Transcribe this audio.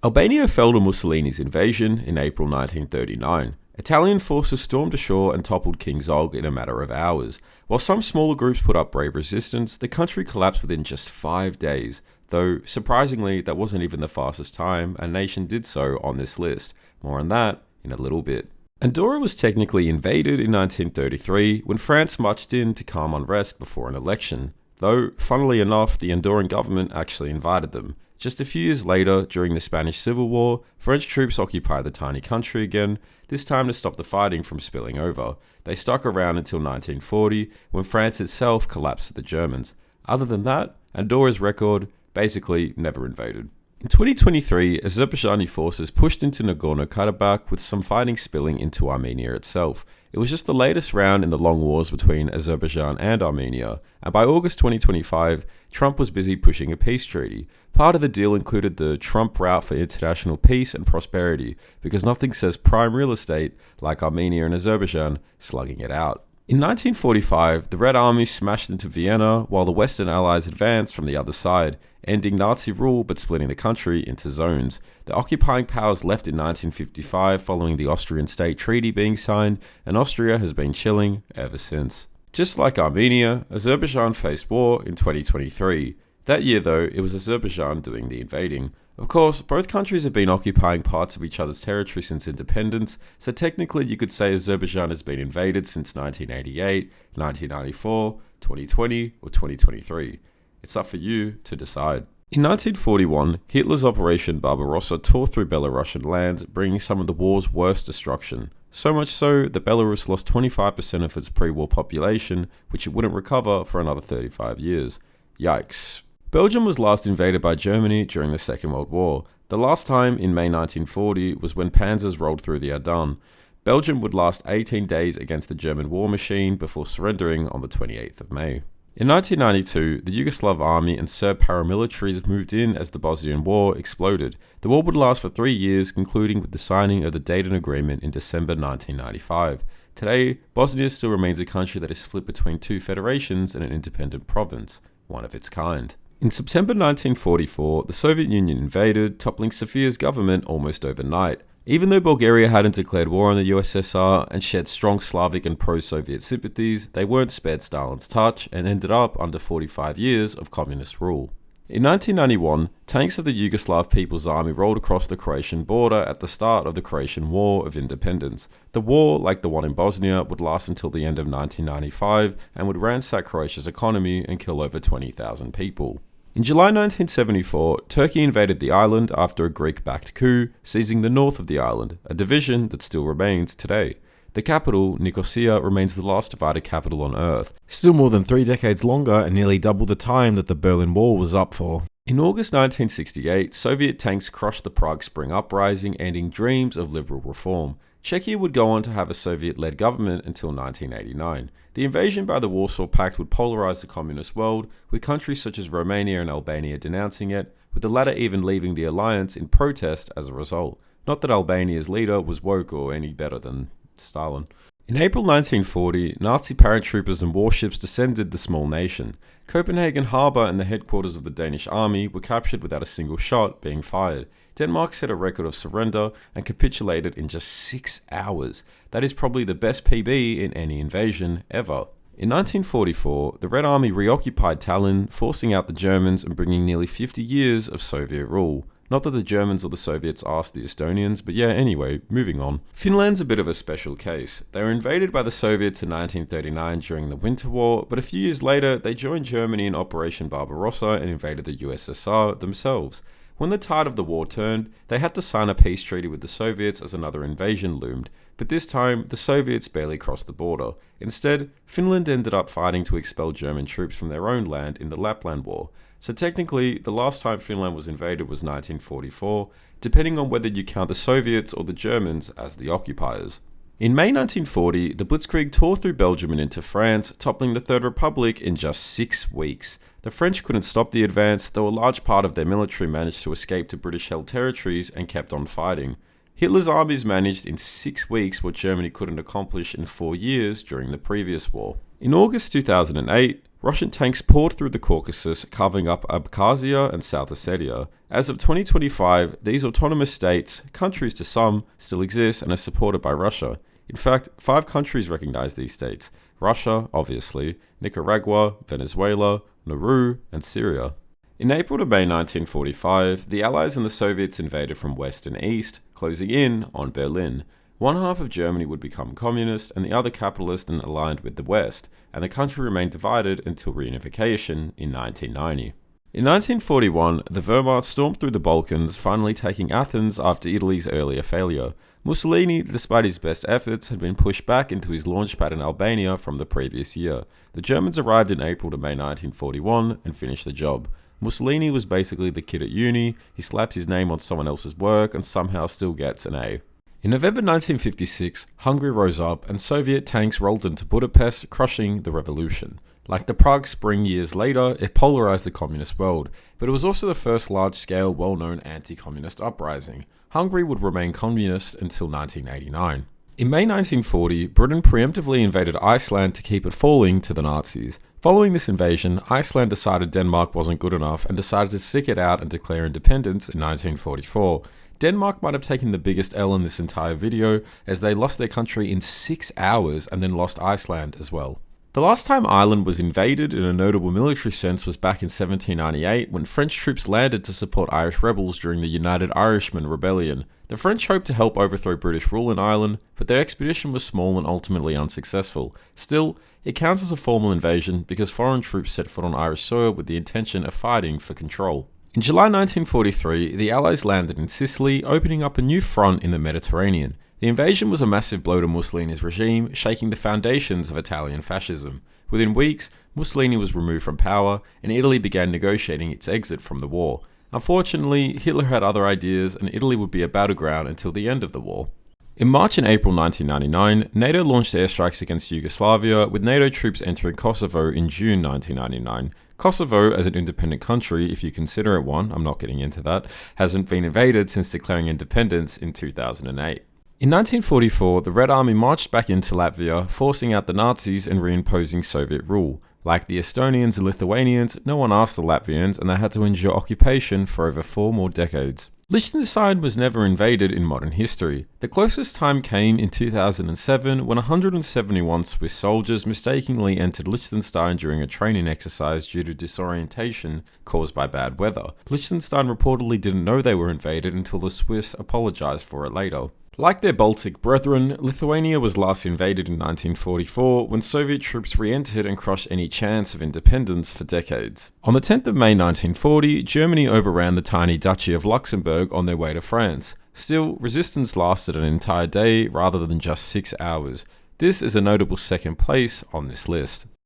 Albania fell to Mussolini's invasion in April 1939. Italian forces stormed ashore and toppled King Zog in a matter of hours. While some smaller groups put up brave resistance, the country collapsed within just 5 days. Though, surprisingly, that wasn't even the fastest time a nation did so on this list. More on that in a little bit. Andorra was technically invaded in 1933 when France marched in to calm unrest before an election. Though, funnily enough, the Andorran government actually invited them. Just a few years later, during the Spanish Civil War, French troops occupied the tiny country again, this time to stop the fighting from spilling over. They stuck around until 1940, when France itself collapsed to the Germans. Other than that, Andorra's record basically never invaded. In 2023, Azerbaijani forces pushed into Nagorno-Karabakh with some fighting spilling into Armenia itself. It was just the latest round in the long wars between Azerbaijan and Armenia, and by August 2025, Trump was busy pushing a peace treaty. Part of the deal included the Trump route for international peace and prosperity, because nothing says prime real estate like Armenia and Azerbaijan slugging it out. In 1945, the Red Army smashed into Vienna while the Western Allies advanced from the other side, ending Nazi rule but splitting the country into zones. The occupying powers left in 1955 following the Austrian State Treaty being signed, and Austria has been chilling ever since. Just like Armenia, Azerbaijan faced war in 2023. That year though, it was Azerbaijan doing the invading. Of course, both countries have been occupying parts of each other's territory since independence, so technically you could say Azerbaijan has been invaded since 1988, 1994, 2020, or 2023. It's up for you to decide. In 1941, Hitler's Operation Barbarossa tore through Belarusian lands, bringing some of the war's worst destruction. So much so that Belarus lost 25% of its pre-war population, which it wouldn't recover for another 35 years. Yikes. Belgium was last invaded by Germany during the Second World War. The last time, in May 1940, was when panzers rolled through the Ardennes. Belgium would last 18 days against the German war machine before surrendering on the 28th of May. In 1992, the Yugoslav army and Serb paramilitaries moved in as the Bosnian War exploded. The war would last for 3 years, concluding with the signing of the Dayton Agreement in December 1995. Today, Bosnia still remains a country that is split between two federations and an independent province, one of its kind. In September 1944, the Soviet Union invaded, toppling Sofia's government almost overnight. Even though Bulgaria hadn't declared war on the USSR and shared strong Slavic and pro-Soviet sympathies, they weren't spared Stalin's touch and ended up under 45 years of communist rule. In 1991, tanks of the Yugoslav People's Army rolled across the Croatian border at the start of the Croatian War of Independence. The war, like the one in Bosnia, would last until the end of 1995 and would ransack Croatia's economy and kill over 20,000 people. In July 1974, Turkey invaded the island after a Greek-backed coup, seizing the north of the island, a division that still remains today. The capital, Nicosia, remains the last divided capital on Earth, still more than 3 decades longer and nearly double the time that the Berlin Wall was up for. In August 1968, Soviet tanks crushed the Prague Spring Uprising, ending dreams of liberal reform. Czechia would go on to have a Soviet-led government until 1989. The invasion by the Warsaw Pact would polarize the communist world, with countries such as Romania and Albania denouncing it, with the latter even leaving the alliance in protest as a result. Not that Albania's leader was woke or any better than Stalin. In April 1940, Nazi paratroopers and warships descended the small nation. Copenhagen Harbour and the headquarters of the Danish army were captured without a single shot being fired. Denmark set a record of surrender and capitulated in just 6 hours. That is probably the best PB in any invasion ever. In 1944, the Red Army reoccupied Tallinn, forcing out the Germans and bringing nearly 50 years of Soviet rule. Not that the Germans or the Soviets asked the Estonians, but yeah, anyway, moving on. Finland's a bit of a special case. They were invaded by the Soviets in 1939 during the Winter War, but a few years later, they joined Germany in Operation Barbarossa and invaded the USSR themselves. When the tide of the war turned, they had to sign a peace treaty with the Soviets as another invasion loomed, but this time, the Soviets barely crossed the border. Instead, Finland ended up fighting to expel German troops from their own land in the Lapland War. So technically, the last time Finland was invaded was 1944, depending on whether you count the Soviets or the Germans as the occupiers. In May 1940, the Blitzkrieg tore through Belgium and into France, toppling the Third Republic in just 6 weeks. The French couldn't stop the advance, though a large part of their military managed to escape to British-held territories and kept on fighting. Hitler's armies managed in 6 weeks what Germany couldn't accomplish in 4 years during the previous war. In August 2008, Russian tanks poured through the Caucasus, carving up Abkhazia and South Ossetia. As of 2025, these autonomous states, countries to some, still exist and are supported by Russia. In fact, 5 countries recognize these states: Russia, obviously, Nicaragua, Venezuela, Nauru, and Syria. In April to May 1945, the Allies and the Soviets invaded from west and east, closing in on Berlin. One half of Germany would become communist and the other capitalist and aligned with the West, and the country remained divided until reunification in 1990. In 1941, the Wehrmacht stormed through the Balkans, finally taking Athens after Italy's earlier failure. Mussolini, despite his best efforts, had been pushed back into his launchpad in Albania from the previous year. The Germans arrived in April to May 1941 and finished the job. Mussolini was basically the kid at uni. He slaps his name on someone else's work and somehow still gets an A. In November 1956, Hungary rose up and Soviet tanks rolled into Budapest, crushing the revolution. Like the Prague Spring years later, it polarized the communist world, but it was also the first large-scale, well-known anti-communist uprising. Hungary would remain communist until 1989. In May 1940, Britain preemptively invaded Iceland to keep it falling to the Nazis. Following this invasion, Iceland decided Denmark wasn't good enough and decided to stick it out and declare independence in 1944. Denmark might have taken the biggest L in this entire video, as they lost their country in 6 hours and then lost Iceland as well. The last time Ireland was invaded in a notable military sense was back in 1798 when French troops landed to support Irish rebels during the United Irishmen Rebellion. The French hoped to help overthrow British rule in Ireland, but their expedition was small and ultimately unsuccessful. Still, it counts as a formal invasion because foreign troops set foot on Irish soil with the intention of fighting for control. In July 1943, the Allies landed in Sicily, opening up a new front in the Mediterranean. The invasion was a massive blow to Mussolini's regime, shaking the foundations of Italian fascism. Within weeks, Mussolini was removed from power, and Italy began negotiating its exit from the war. Unfortunately, Hitler had other ideas, and Italy would be a battleground until the end of the war. In March and April 1999, NATO launched airstrikes against Yugoslavia, with NATO troops entering Kosovo in June 1999. Kosovo, as an independent country, if you consider it one, I'm not getting into that, hasn't been invaded since declaring independence in 2008. In 1944, the Red Army marched back into Latvia, forcing out the Nazis and reimposing Soviet rule. Like the Estonians and Lithuanians, no one asked the Latvians, and they had to endure occupation for over 4 more decades. Liechtenstein was never invaded in modern history. The closest time came in 2007 when 171 Swiss soldiers mistakenly entered Liechtenstein during a training exercise due to disorientation caused by bad weather. Liechtenstein reportedly didn't know they were invaded until the Swiss apologized for it later. Like their Baltic brethren, Lithuania was last invaded in 1944 when Soviet troops re-entered and crushed any chance of independence for decades. On the 10th of May 1940, Germany overran the tiny Duchy of Luxembourg on their way to France. Still, resistance lasted an entire day rather than just 6 hours. This is a notable second place on this list.